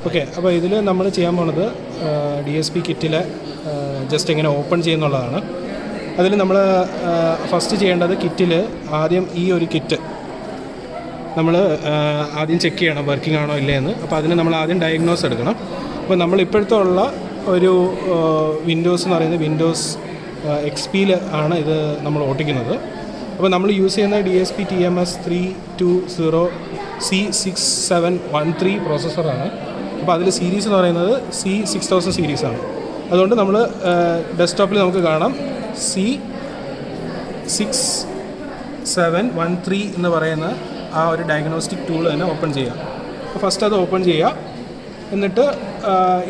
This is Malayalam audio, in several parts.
ഓക്കെ, അപ്പോൾ ഇതിൽ നമ്മൾ ചെയ്യാൻ പോണത് DSP കിറ്റിൽ ജസ്റ്റ് ഇങ്ങനെ ഓപ്പൺ ചെയ്യുന്നുള്ളതാണ്. അതിൽ നമ്മൾ ഫസ്റ്റ് ചെയ്യേണ്ടത് കിറ്റിൽ ആദ്യം ഈ ഒരു കിറ്റ് നമ്മൾ ആദ്യം ചെക്ക് ചെയ്യണം വർക്കിംഗ് ആണോ ഇല്ലയെന്ന്. അപ്പോൾ അതിന് നമ്മൾ ആദ്യം ഡയഗ്നോസ് എടുക്കണം. അപ്പോൾ നമ്മൾ ഇപ്പോഴത്തെ ഉള്ള ഒരു വിൻഡോസ് എന്ന് പറയുന്നത് വിൻഡോസ് XPയിൽ ആണ് ഇത് നമ്മൾ ഓട്ടിക്കുന്നത്. അപ്പോൾ നമ്മൾ യൂസ് ചെയ്യുന്ന DSP TMS320C6713 പ്രോസസ്സറാണ്. അപ്പോൾ അതിൽ സീരീസ് എന്ന് പറയുന്നത് C6000 സീരീസാണ്. അതുകൊണ്ട് നമ്മൾ ഡെസ്ക്ടോപ്പിൽ നമുക്ക് കാണാം C6713 എന്ന് പറയുന്ന ആ ഒരു ഡയഗ്നോസ്റ്റിക് ടൂൾ തന്നെ ഓപ്പൺ ചെയ്യുക. അപ്പോൾ ഫസ്റ്റ് അത് ഓപ്പൺ ചെയ്യുക. എന്നിട്ട്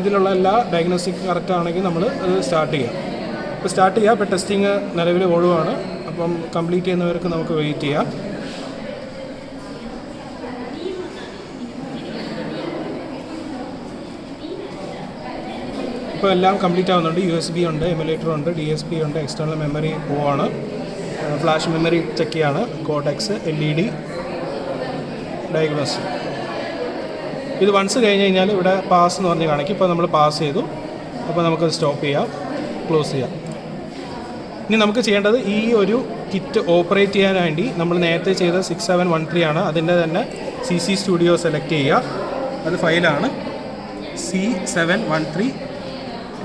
ഇതിലുള്ള എല്ലാ ഡയഗ്നോസ്റ്റിക് കറക്റ്റ് ആണെങ്കിൽ നമ്മൾ അത് സ്റ്റാർട്ട് ചെയ്യുക. അപ്പോൾ സ്റ്റാർട്ട് ചെയ്യുക. ഇപ്പോൾ ടെസ്റ്റിങ് നിലവിൽ ഓടുകയാണ്. അപ്പം കംപ്ലീറ്റ് ചെയ്യുന്നവർക്ക് നമുക്ക് വെയിറ്റ് ചെയ്യാം. ഇപ്പോൾ എല്ലാം കംപ്ലീറ്റ് ആവുന്നുണ്ട്. USB ഉണ്ട്, എമുലേറ്റർ ഉണ്ട്, DSP ഉണ്ട്, എക്സ്റ്റേണൽ മെമ്മറി പോവാണ്, ഫ്ലാഷ് മെമ്മറി ചെക്ക് ചെയ്യാണ്, കോഡെക്സ്, LED, ഡയഗ്നോസ്. ഇത് വൺസ് കഴിഞ്ഞ് കഴിഞ്ഞാൽ ഇവിടെ പാസ് എന്ന് പറഞ്ഞ് കാണിക്കും. ഇപ്പോൾ നമ്മൾ പാസ് ചെയ്തു. അപ്പോൾ നമുക്കത് സ്റ്റോപ്പ് ചെയ്യാം, ക്ലോസ് ചെയ്യാം. ഇനി നമുക്ക് ചെയ്യേണ്ടത് ഈ ഒരു കിറ്റ് ഓപ്പറേറ്റ് ചെയ്യാൻ വേണ്ടി നമ്മൾ നേരത്തെ ചെയ്ത 6713 ആണ്. അതിൻ്റെ തന്നെ CC സ്റ്റുഡിയോ സെലക്ട് ചെയ്യുക. അത് ഫയലാണ് C713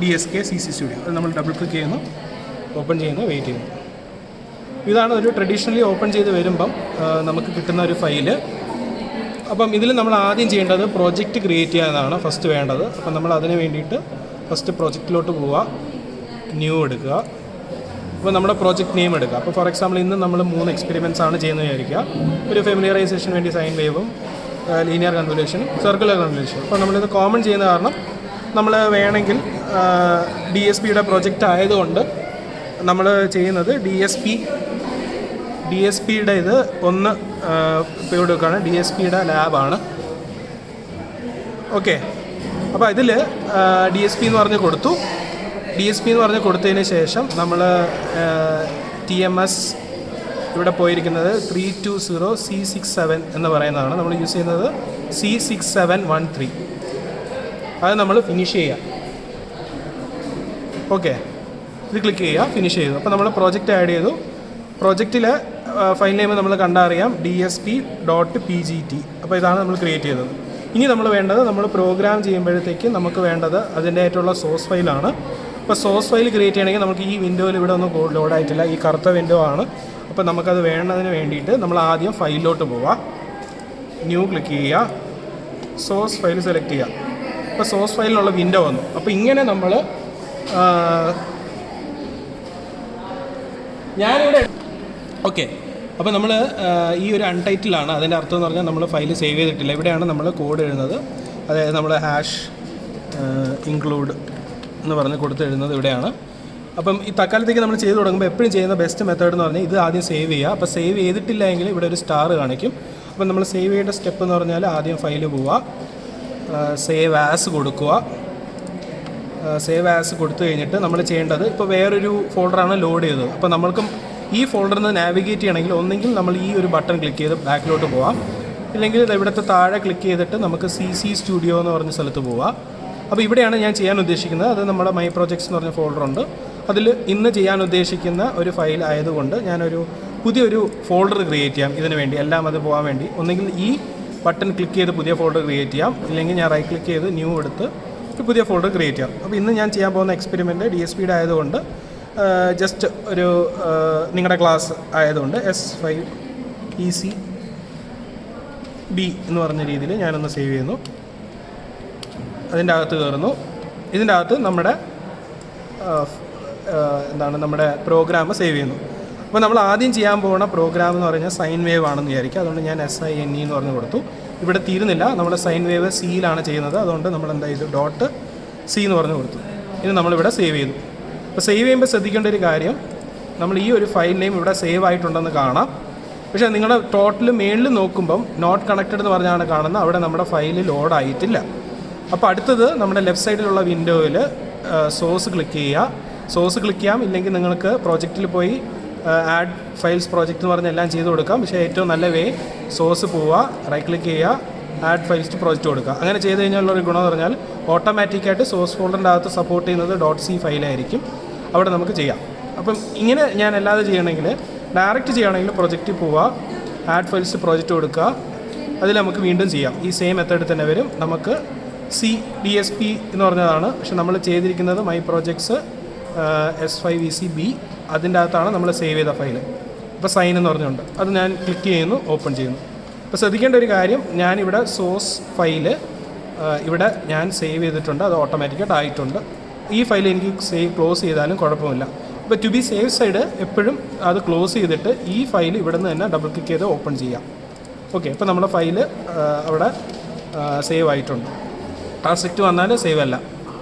DSK CC സ്റ്റുഡിയോ. അത് നമ്മൾ ഡബിൾ ക്ലിക്ക് ചെയ്യുന്നു, ഓപ്പൺ ചെയ്യുന്നു, വെയിറ്റ് ചെയ്യുന്നു. ഇതാണ് ഒരു ട്രഡീഷണലി ഓപ്പൺ ചെയ്ത് വരുമ്പം നമുക്ക് കിട്ടുന്ന ഒരു ഫയല്. അപ്പം ഇതിൽ നമ്മൾ ആദ്യം ചെയ്യേണ്ടത് പ്രോജക്റ്റ് ക്രിയേറ്റ് ചെയ്യാനാണ് ഫസ്റ്റ് വേണ്ടത്. അപ്പം നമ്മൾ അതിന് വേണ്ടിയിട്ട് ഫസ്റ്റ് പ്രോജക്റ്റിലോട്ട് പോവുക, ന്യൂ എടുക്കുക. അപ്പോൾ നമ്മുടെ പ്രോജക്റ്റ് നെയിം എടുക്കുക. അപ്പോൾ ഫോർ എക്സാമ്പിൾ ഇന്ന് നമ്മൾ 3 എക്സ്പെരിമെൻറ്റ്സ് ആണ് ചെയ്യുന്നത് വിചാരിക്കുക. ഒരു ഫെമിലിയറൈസേഷൻ വേണ്ടി സൈൻ വേവും, ലീനിയർ കൺവല്യൂഷനും, സർക്കുലർ കൺവല്യൂഷനും. അപ്പോൾ നമ്മളിത് കോമൺ ചെയ്യുന്ന കാരണം നമ്മൾ വേണമെങ്കിൽ DSPയുടെ പ്രോജക്റ്റ് ആയതുകൊണ്ട് നമ്മൾ ചെയ്യുന്നത് DSPയുടെ ഇത് ഒന്ന് പേര് കൊടുക്കുകയാണ്. DSPയുടെ ലാബാണ്. ഓക്കെ, അപ്പോൾ ഇതിൽ DSP എന്ന് പറഞ്ഞ് കൊടുത്തു. DSP എന്ന് പറഞ്ഞ് കൊടുത്തതിന് ശേഷം നമ്മൾ TMS ഇവിടെ പോയിരിക്കുന്നത് 320C67 എന്ന് പറയുന്നതാണ്. നമ്മൾ യൂസ് ചെയ്യുന്നത് C6713. അത് നമ്മൾ ഫിനിഷ് ചെയ്യുക. ഓക്കെ, ഇത് ക്ലിക്ക് ചെയ്യുക, ഫിനിഷ് ചെയ്തു. അപ്പോൾ നമ്മൾ പ്രോജക്റ്റ് ആഡ് ചെയ്തു. പ്രോജക്റ്റിലെ ഫയൽ നെയിം നമ്മൾ കണ്ടറിയാം, DSP.pgt. അപ്പോൾ ഇതാണ് നമ്മൾ ക്രിയേറ്റ് ചെയ്തത്. ഇനി നമ്മൾ വേണ്ടത് നമ്മൾ പ്രോഗ്രാം ചെയ്യുമ്പോഴത്തേക്ക് നമുക്ക് വേണ്ടത് അതിൻ്റെ ആയിട്ടുള്ള സോഴ്സ് ഫയലാണ്. അപ്പോൾ സോഴ്സ് ഫയൽ ക്രിയേറ്റ് ചെയ്യണമെങ്കിൽ നമുക്ക് ഈ വിൻഡോയിൽ ഇവിടെ ഒന്നും ലോഡായിട്ടില്ല, ഈ കറുത്ത വിൻഡോ ആണ്. അപ്പോൾ നമുക്കത് വേണ്ടതിന് വേണ്ടിയിട്ട് നമ്മൾ ആദ്യം ഫയലിലോട്ട് പോവാം, ന്യൂ ക്ലിക്ക് ചെയ്യുക, സോഴ്സ് ഫയൽ സെലക്ട് ചെയ്യുക. അപ്പോൾ സോഴ്സ് ഫയലിലുള്ള വിൻഡോ വന്നു. അപ്പോൾ ഇങ്ങനെ നമ്മൾ ഞാനിവിടെ ഓക്കെ. അപ്പോൾ നമ്മൾ ഈ ഒരു അൺടൈറ്റിലാണ്. അതിൻ്റെ അർത്ഥം എന്ന് പറഞ്ഞാൽ നമ്മൾ ഫയൽ സേവ് ചെയ്തിട്ടില്ല. ഇവിടെയാണ് നമ്മൾ കോഡ് എഴുതുന്നത്. അതായത് നമ്മൾ ഹാഷ് ഇൻക്ലൂഡ് എന്ന് പറഞ്ഞ് കൊടുത്തെഴുതുന്നത് ഇവിടെയാണ്. അപ്പം ഈ തൽക്കാലത്തേക്ക് നമ്മൾ ചെയ്ത് തുടങ്ങുമ്പോൾ എപ്പോഴും ചെയ്യുന്ന ബെസ്റ്റ് മെത്തേഡ് എന്ന് പറഞ്ഞാൽ ഇത് ആദ്യം സേവ് ചെയ്യുക. അപ്പോൾ സേവ് ചെയ്തിട്ടില്ല എങ്കിൽ ഇവിടെ ഒരു സ്റ്റാർ കാണിക്കും. അപ്പം നമ്മൾ സേവ് ചെയ്യേണ്ട സ്റ്റെപ്പ് എന്ന് പറഞ്ഞാൽ ആദ്യം ഫയൽ പോവുക, സേവ് ആസ് കൊടുക്കുക. സേവ് ആസ് കൊടുത്തു കഴിഞ്ഞിട്ട് നമ്മൾ ചെയ്യേണ്ടത് ഇപ്പോൾ വേറൊരു ഫോൾഡറാണ് ലോഡ് ചെയ്തത്. അപ്പോൾ നമ്മൾക്കും ഈ ഫോൾഡറിൽ നിന്ന് നാവിഗേറ്റ് ചെയ്യണമെങ്കിൽ ഒന്നെങ്കിൽ നമ്മൾ ഈ ഒരു ബട്ടൺ ക്ലിക്ക് ചെയ്ത് ബാക്കിലോട്ട് പോവാം, ഇല്ലെങ്കിൽ ഇവിടുത്തെ താഴെ ക്ലിക്ക് ചെയ്തിട്ട് നമുക്ക് CC സ്റ്റുഡിയോ എന്ന് പറഞ്ഞ സ്ഥലത്ത് പോവാം. അപ്പോൾ ഇവിടെയാണ് ഞാൻ ചെയ്യാൻ ഉദ്ദേശിക്കുന്നത്. അത് നമ്മുടെ മൈ പ്രോജക്ട്സ് എന്ന് പറഞ്ഞ ഫോൾഡറുണ്ട്. അതിൽ ഇന്ന് ചെയ്യാൻ ഉദ്ദേശിക്കുന്ന ഒരു ഫയൽ ആയതുകൊണ്ട് ഞാനൊരു പുതിയൊരു ഫോൾഡർ ക്രിയേറ്റ് ചെയ്യാം ഇതിന് വേണ്ടി, എല്ലാം അത് പോകാൻ വേണ്ടി. ഒന്നെങ്കിൽ ഈ ബട്ടൺ ക്ലിക്ക് ചെയ്ത് പുതിയ ഫോൾഡർ ക്രിയേറ്റ് ചെയ്യാം, ഇല്ലെങ്കിൽ ഞാൻ റൈറ്റ് ക്ലിക്ക് ചെയ്ത് ന്യൂ എടുത്ത് ഒരു പുതിയ ഫോൾഡർ ക്രിയേറ്റ് ചെയ്യാം. അപ്പോൾ ഇന്ന് ഞാൻ ചെയ്യാൻ പോകുന്ന എക്സ്പെരിമെൻറ്റ് DSPയുടെ ആയതുകൊണ്ട് ജസ്റ്റ് ഒരു നിങ്ങളുടെ ക്ലാസ് ആയതുകൊണ്ട് S5ECB എന്ന് പറഞ്ഞ രീതിയിൽ ഞാനൊന്ന് സേവ് ചെയ്യുന്നു. അതിൻ്റെ അകത്ത് കയറുന്നു. ഇതിൻ്റെ അകത്ത് നമ്മുടെ നമ്മുടെ പ്രോഗ്രാം സേവ് ചെയ്യുന്നു. അപ്പോൾ നമ്മൾ ആദ്യം ചെയ്യാൻ പോകുന്ന പ്രോഗ്രാം എന്ന് പറഞ്ഞാൽ സൈൻ വേവ് ആണെന്ന് വിചാരിക്കുക. അതുകൊണ്ട് ഞാൻ SINE എന്ന് പറഞ്ഞ് കൊടുത്തു. ഇവിടെ തീരുന്നില്ല, നമ്മൾ സൈൻ വേവ് സിയിലാണ് ചെയ്യുന്നത്. അതുകൊണ്ട് നമ്മൾ എന്താ ഇത് .c എന്ന് പറഞ്ഞ് കൊടുത്തു. ഇത് നമ്മളിവിടെ സേവ് ചെയ്തു. അപ്പോൾ സേവ് ചെയ്യുമ്പോൾ ശ്രദ്ധിക്കേണ്ട ഒരു കാര്യം, നമ്മൾ ഈ ഒരു ഫയൽ നെയിം ഇവിടെ സേവ് ആയിട്ടുണ്ടെന്ന് കാണാം. പക്ഷേ നിങ്ങളുടെ ടോട്ടൽ മേളിൽ നോക്കുമ്പം നോട്ട് കണക്റ്റഡ് എന്ന് പറഞ്ഞാണ് കാണുന്നത്. അവിടെ നമ്മുടെ ഫയൽ ലോഡ് ആയിട്ടില്ല. അപ്പോൾ അടുത്തത് നമ്മുടെ ലെഫ്റ്റ് സൈഡിലുള്ള വിൻഡോയിൽ സോഴ്സ് ക്ലിക്ക് ചെയ്യുക. സോഴ്സ് ക്ലിക്ക് ചെയ്യാം, ഇല്ലെങ്കിൽ നിങ്ങൾക്ക് പ്രോജക്റ്റിൽ പോയി ആഡ് ഫയൽസ് പ്രോജക്റ്റ് എന്ന് പറഞ്ഞ് എല്ലാം ചെയ്ത് കൊടുക്കാം. പക്ഷേ ഏറ്റവും നല്ല വേ സോഴ്സ് പോവുക, റൈറ്റ് ക്ലിക്ക് ചെയ്യുക, ആഡ് ഫയൽസ് ടു പ്രോജക്റ്റ് കൊടുക്കുക. അങ്ങനെ ചെയ്ത് കഴിഞ്ഞാലുള്ളൊരു ഗുണമെന്ന് പറഞ്ഞാൽ ഓട്ടോമാറ്റിക്കായിട്ട് സോഴ്സ് ഫോൾഡറിൻ്റെ അകത്ത് സപ്പോർട്ട് ചെയ്യുന്നത് .c ഫയലായിരിക്കും. അവിടെ നമുക്ക് ചെയ്യാം. അപ്പം ഇങ്ങനെ ഞാൻ അല്ലാതെ ചെയ്യണമെങ്കിൽ ഡയറക്റ്റ് ചെയ്യുകയാണെങ്കിൽ പ്രൊജക്റ്റിൽ പോവുക, ആഡ് ഫയൽസ് പ്രോജക്റ്റ് കൊടുക്കുക, അതിൽ നമുക്ക് വീണ്ടും ചെയ്യാം. ഈ സെയിം മെത്തേഡിൽ തന്നെ വരും. നമുക്ക് DSP എന്ന് പറഞ്ഞതാണ്, പക്ഷെ നമ്മൾ ചെയ്തിരിക്കുന്നത് മൈ പ്രോജക്ട്സ് S5VCB, അതിൻ്റെ അകത്താണ് നമ്മൾ സേവ് ചെയ്ത ഫയൽ. ഇപ്പോൾ സൈൻ എന്ന് പറഞ്ഞുകൊണ്ട് അത് ഞാൻ ക്ലിക്ക് ചെയ്യുന്നു, ഓപ്പൺ ചെയ്യുന്നു. അപ്പോൾ ശ്രദ്ധിക്കേണ്ട ഒരു കാര്യം, ഞാനിവിടെ സോഴ്സ് ഫയല് ഇവിടെ ഞാൻ സേവ് ചെയ്തിട്ടുണ്ട്, അത് ഓട്ടോമാറ്റിക്കായിട്ട് ആയിട്ടുണ്ട്. ഈ ഫയൽ എനിക്ക് ക്ലോസ് ചെയ്താലും കുഴപ്പമില്ല. അപ്പോൾ ടു ബി സേഫ് സൈഡ് എപ്പോഴും അത് ക്ലോസ് ചെയ്തിട്ട് ഈ ഫയൽ ഇവിടെ നിന്ന് തന്നെ ഡബിൾ ക്ലിക്ക് ചെയ്ത് ഓപ്പൺ ചെയ്യാം. ഓക്കെ, അപ്പോൾ നമ്മുടെ ഫയൽ അവിടെ സേവ് ആയിട്ടുണ്ട്. ട്രാൻസാക്റ്റ് വന്നാൽ സേവ് അല്ല.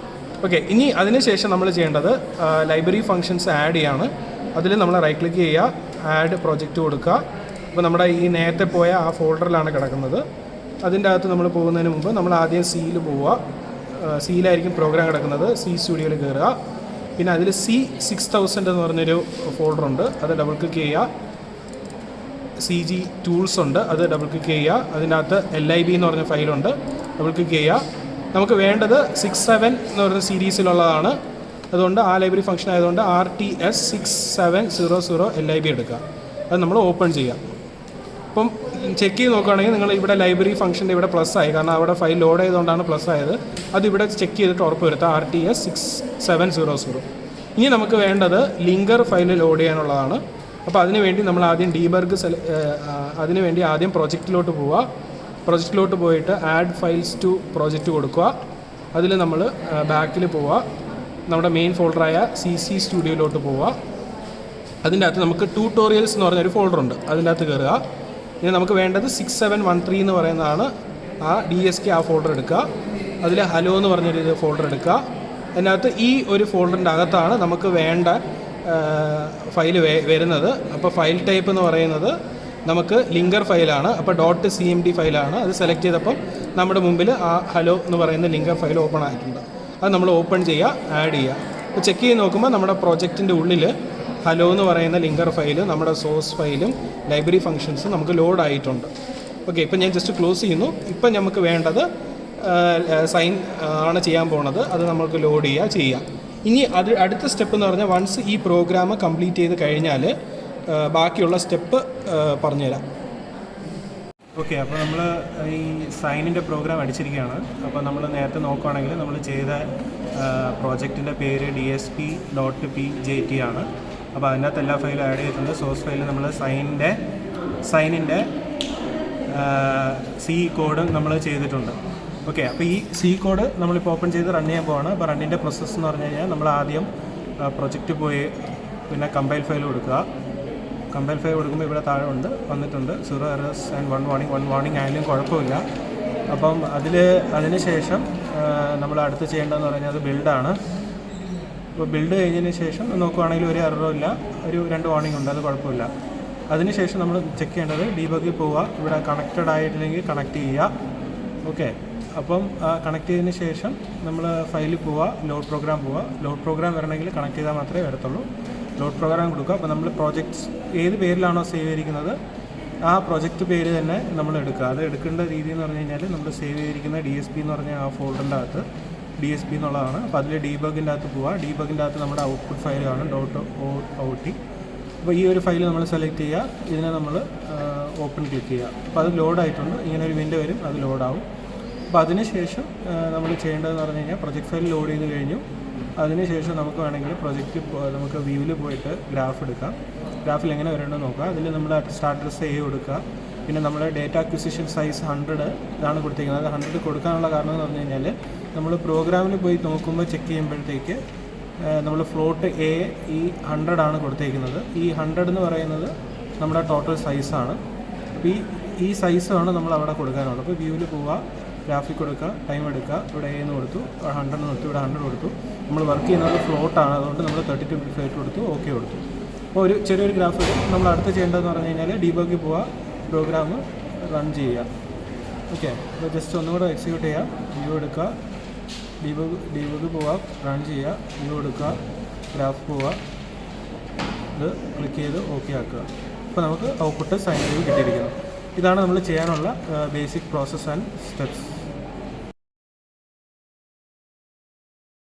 ഓക്കെ, ഇനി അതിന് ശേഷം നമ്മൾ ചെയ്യേണ്ടത് ലൈബ്രറി ഫങ്ഷൻസ് ആഡ് ചെയ്യാണ്. അതിൽ നമ്മൾ റൈറ്റ് ക്ലിക്ക് ചെയ്യുക, ആഡ് പ്രൊജക്റ്റ് കൊടുക്കുക. അപ്പോൾ നമ്മുടെ ഈ നേരത്തെ പോയ ആ ഫോൾഡറിലാണ് കിടക്കുന്നത്. അതിൻ്റെ അകത്ത് നമ്മൾ പോകുന്നതിന് മുമ്പ് നമ്മൾ ആദ്യം സിയിൽ പോവുക. സിയിലായിരിക്കും പ്രോഗ്രാം കിടക്കുന്നത്. സ്റ്റുഡിയോയിൽ കയറുക. പിന്നെ അതിൽ C6000 എന്ന് പറഞ്ഞൊരു ഫോൾഡറുണ്ട്, അത് ഡബിൾ ക്ലിക്ക് ചെയ്യുക. CG ടൂൾസ് ഉണ്ട്, അത് ഡബിൾ ക്ലിക്ക് ചെയ്യുക. അതിൻ്റെ അകത്ത് LIB എന്ന് പറഞ്ഞ ഫയലുണ്ട്, ഡബിൾ ക്ലിക്ക് ചെയ്യുക. നമുക്ക് വേണ്ടത് 67 എന്ന് പറയുന്ന സീരീസിലുള്ളതാണ്. അതുകൊണ്ട് ആ ലൈബ്രറി ഫംഗ്ഷൻ ആയതുകൊണ്ട് RTS6700 LIB എടുക്കുക. അത് നമ്മൾ ഓപ്പൺ ചെയ്യുക. അപ്പം ചെക്ക് ചെയ്ത് നോക്കുകയാണെങ്കിൽ നിങ്ങൾ ഇവിടെ ലൈബ്രറി ഫംഗ്ഷൻ്റെ ഇവിടെ പ്ലസ് ആയി, കാരണം അവിടെ ഫയൽ ലോഡ് ചെയ്തുകൊണ്ടാണ് പ്ലസ് ആയത്. അതിവിടെ ചെക്ക് ചെയ്തിട്ട് ഉറപ്പ് വരുത്തുക, RTS6700. ഇനി നമുക്ക് വേണ്ടത് ലിങ്കർ ഫയൽ ലോഡ് ചെയ്യാനുള്ളതാണ്. അപ്പോൾ അതിനുവേണ്ടി നമ്മൾ ആദ്യം അതിനുവേണ്ടി ആദ്യം പ്രൊജക്റ്റിലോട്ട് പോവുക. പ്രൊജക്റ്റിലോട്ട് പോയിട്ട് ആഡ് ഫയൽസ് ടു പ്രോജക്റ്റ് കൊടുക്കുക. അതിൽ നമ്മൾ ബാക്കിൽ പോവുക, നമ്മുടെ മെയിൻ ഫോൾഡറായ CC സ്റ്റുഡിയോയിലോട്ട് പോവുക. അതിൻ്റെ അകത്ത് നമുക്ക് ട്യൂട്ടോറിയൽസ് എന്ന് പറഞ്ഞൊരു ഫോൾഡറുണ്ട്, അതിൻ്റെ അകത്ത് കയറുക. ഇനി നമുക്ക് വേണ്ടത് 6713 എന്ന് പറയുന്നതാണ്. ആ DSK ആ ഫോൾഡർ എടുക്കുക. അതിൽ ഹലോ എന്ന് പറഞ്ഞൊരു ഫോൾഡർ എടുക്കുക. അതിനകത്ത് ഈ ഒരു ഫോൾഡറിൻ്റെ അകത്താണ് നമുക്ക് വേണ്ട ഫയൽ വരുന്നത്. അപ്പോൾ ഫയൽ ടൈപ്പ് എന്ന് പറയുന്നത് നമുക്ക് ലിങ്കർ ഫയലാണ്. അപ്പോൾ .cmd ഫയലാണ്. അത് സെലക്ട് ചെയ്തപ്പം നമ്മുടെ മുമ്പിൽ ആ ഹലോ എന്ന് പറയുന്ന ലിങ്കർ ഫയൽ ഓപ്പൺ ആയിട്ടുണ്ട്. അത് നമ്മൾ ഓപ്പൺ ചെയ്യുക, ആഡ് ചെയ്യുക. അപ്പോൾ ചെക്ക് ചെയ്ത് നോക്കുമ്പോൾ നമ്മുടെ പ്രോജക്റ്റിൻ്റെ ഉള്ളിൽ ഹലോ എന്ന് പറയുന്ന ലിങ്കർ ഫയൽ, നമ്മുടെ സോഴ്സ് ഫയലും ലൈബ്രറി ഫങ്ഷൻസും നമുക്ക് ലോഡ് ആയിട്ടുണ്ട്. ഓക്കെ, ഇപ്പം ഞാൻ ജസ്റ്റ് ക്ലോസ് ചെയ്യുന്നു. ഇപ്പം നമുക്ക് വേണ്ടത് സൈൻ ആണ് ചെയ്യാൻ പോകുന്നത്. അത് നമുക്ക് ലോഡ് ചെയ്യുക. ഇനി അടുത്ത സ്റ്റെപ്പ് എന്ന് പറഞ്ഞാൽ വൺസ് ഈ പ്രോഗ്രാം കംപ്ലീറ്റ് ചെയ്ത് കഴിഞ്ഞാൽ ബാക്കിയുള്ള സ്റ്റെപ്പ് പറഞ്ഞുതരാം. ഓക്കെ, അപ്പോൾ നമ്മൾ ഈ സൈനിൻ്റെ പ്രോഗ്രാം അടിച്ചിരിക്കുകയാണ്. അപ്പോൾ നമ്മൾ നേരത്തെ നോക്കുകയാണെങ്കിൽ നമ്മൾ ചെയ്ത പ്രോജക്റ്റിൻ്റെ പേര് DSP.pjt ആണ്. അപ്പോൾ അതിനകത്ത് എല്ലാ ഫയലും ആഡ് ചെയ്തിട്ടുണ്ട്. സോഴ്സ് ഫയലിൽ നമ്മൾ സൈനിൻ്റെ C കോഡ് നമ്മൾ ചെയ്തിട്ടുണ്ട്. ഓക്കെ, അപ്പോൾ ഈ C കോഡ് നമ്മളിപ്പോൾ ഓപ്പൺ ചെയ്ത് റൺ ചെയ്യാൻ പോവാണ്. അപ്പോൾ റണ്ണിൻ്റെ പ്രോസസ്സ് എന്ന് പറഞ്ഞു കഴിഞ്ഞാൽ നമ്മൾ ആദ്യം പ്രൊജക്റ്റ് പോയി പിന്നെ കമ്പൈൽ ഫയൽ കൊടുക്കുക. കമ്പൈൽ ഫയൽ കൊടുക്കുമ്പോൾ ഇവിടെ താഴെ വന്നിട്ടുണ്ട് 0 errors and 1 warning ആയാലും കുഴപ്പമില്ല. അപ്പം അതിന് ശേഷം നമ്മൾ അടുത്ത് ചെയ്യേണ്ടതെന്ന് പറഞ്ഞാൽ അത് ബിൽഡാണ്. അപ്പോൾ ബിൽഡ് കഴിഞ്ഞതിന് ശേഷം നോക്കുവാണെങ്കിൽ ഒരു എററും ഇല്ല, ഒരു 2 വാർണിംഗ് ഉണ്ട്, അത് കുഴപ്പമില്ല. അതിനുശേഷം നമ്മൾ ചെക്ക് ചെയ്യേണ്ടത് ഡീബഗിൽ പോവുക. ഇവിടെ കണക്റ്റഡ് ആയിട്ടില്ലെങ്കിൽ കണക്ട് ചെയ്യുക. ഓക്കെ, അപ്പം കണക്ട് ചെയ്തതിന് ശേഷം നമ്മൾ ഫയലിൽ പോവുക, ലോഡ് പ്രോഗ്രാം വരണമെങ്കിൽ കണക്ട് ചെയ്താൽ മാത്രമേ വരത്തുള്ളൂ. ലോഡ് പ്രോഗ്രാം കൊടുക്കുക. അപ്പോൾ നമ്മൾ പ്രോജക്ട്സ് ഏത് പേരിലാണോ സേവ് ചെയ്തിരിക്കുന്നത് ആ പ്രോജക്റ്റ് പേര് തന്നെ നമ്മൾ എടുക്കുക. അത് എടുക്കേണ്ട രീതി എന്ന് പറഞ്ഞു കഴിഞ്ഞാൽ നമ്മൾ സേവ് ചെയ്തിരിക്കുന്ന DSP എന്ന് പറഞ്ഞ ആ ഫോൾഡറിൻ്റെ അകത്ത് DSP എന്നുള്ളതാണ്. അപ്പോൾ അതിൽ ഡീബഗിൻ്റെ അകത്ത് പോവുക. ഡീബഗിൻ്റെ അകത്ത് നമ്മുടെ ഔട്ട്പുട്ട് ഫയലാണ് .out. അപ്പോൾ ഈ ഒരു ഫയൽ നമ്മൾ സെലക്ട് ചെയ്യുക. ഇതിനെ നമ്മൾ ഓപ്പൺ ക്ലിക്ക് ചെയ്യുക. അപ്പോൾ അത് ലോഡായിട്ടുണ്ട്. ഇങ്ങനെ ഒരു വിൻഡോ വരും, അത് ലോഡാവും. അപ്പോൾ അതിനുശേഷം നമ്മൾ ചെയ്യേണ്ടതെന്ന് പറഞ്ഞു കഴിഞ്ഞാൽ പ്രൊജക്റ്റ് ഫയൽ ലോഡ് ചെയ്ത് കഴിഞ്ഞു. അതിനുശേഷം നമുക്ക് വേണമെങ്കിൽ നമുക്ക് വ്യൂവിൽ പോയിട്ട് ഗ്രാഫ് എടുക്കാം. ഗ്രാഫിൽ എങ്ങനെ വരേണ്ടതെന്ന് നോക്കുക. അതിൽ നമ്മൾ സ്റ്റാർട്ട് അഡ്രസ് A കൊടുക്കുക. പിന്നെ നമ്മുടെ ഡേറ്റ അക്വിസിഷൻ സൈസ് 100 ഇതാണ് കൊടുത്തിരിക്കുന്നത്. 100 കൊടുക്കാനുള്ള കാരണം എന്ന് പറഞ്ഞു കഴിഞ്ഞാൽ നമ്മൾ പ്രോഗ്രാമിൽ പോയി നോക്കുമ്പോൾ ചെക്ക് ചെയ്യുമ്പോഴത്തേക്ക് നമ്മൾ ഫ്ലോട്ട് A ഈ 100 ആണ് കൊടുത്തിരിക്കുന്നത്. ഈ 100 എന്ന് പറയുന്നത് നമ്മുടെ ടോട്ടൽ സൈസാണ്. അപ്പോൾ ഈ സൈസാണ് നമ്മൾ അവിടെ കൊടുക്കാനുള്ളത്. അപ്പോൾ വ്യൂവിൽ പോവുക, ഗ്രാഫിക് കൊടുക്കുക, ടൈം എടുക്കുക. ഇവിടെ A എന്ന് കൊടുത്തു, 100 എന്ന് കൊടുത്തു, ഇവിടെ 100 കൊടുത്തു. നമ്മൾ വർക്ക് ചെയ്യുന്നത് ഫ്ലോട്ടാണ്, അതുകൊണ്ട് നമ്മൾ 32 bit ഫ്ലോട്ട് കൊടുത്തു, ഓക്കെ കൊടുത്തു. അപ്പോൾ ഒരു ചെറിയൊരു ഗ്രാഫ് നമ്മൾ അടുത്ത് ചെയ്യേണ്ടതെന്ന് പറഞ്ഞു കഴിഞ്ഞാൽ ഡീബഗിൽ പോവുക, പ്രോഗ്രാം റൺ ചെയ്യുക. ഓക്കെ, അപ്പോൾ ജസ്റ്റ് ഒന്നുകൂടെ എക്സിക്യൂട്ട് ചെയ്യുക. വ്യൂ എടുക്കുക, ഡീബഗ് പോവുക, റൺ ചെയ്യുക, വ്യൂ എടുക്കുക, ഗ്രാഫ് പോവുക, ഇത് ക്ലിക്ക് ചെയ്ത് ഓക്കെ ആക്കുക. അപ്പോൾ നമുക്ക് ഔട്ട്പുട്ട് സൈൻ ചെയ്ത് കിട്ടിയിരിക്കുന്നു. ഇതാണ് നമ്മൾ ചെയ്യാനുള്ള ബേസിക് പ്രോസസ്സ് ആൻഡ് സ്റ്റെപ്സ്.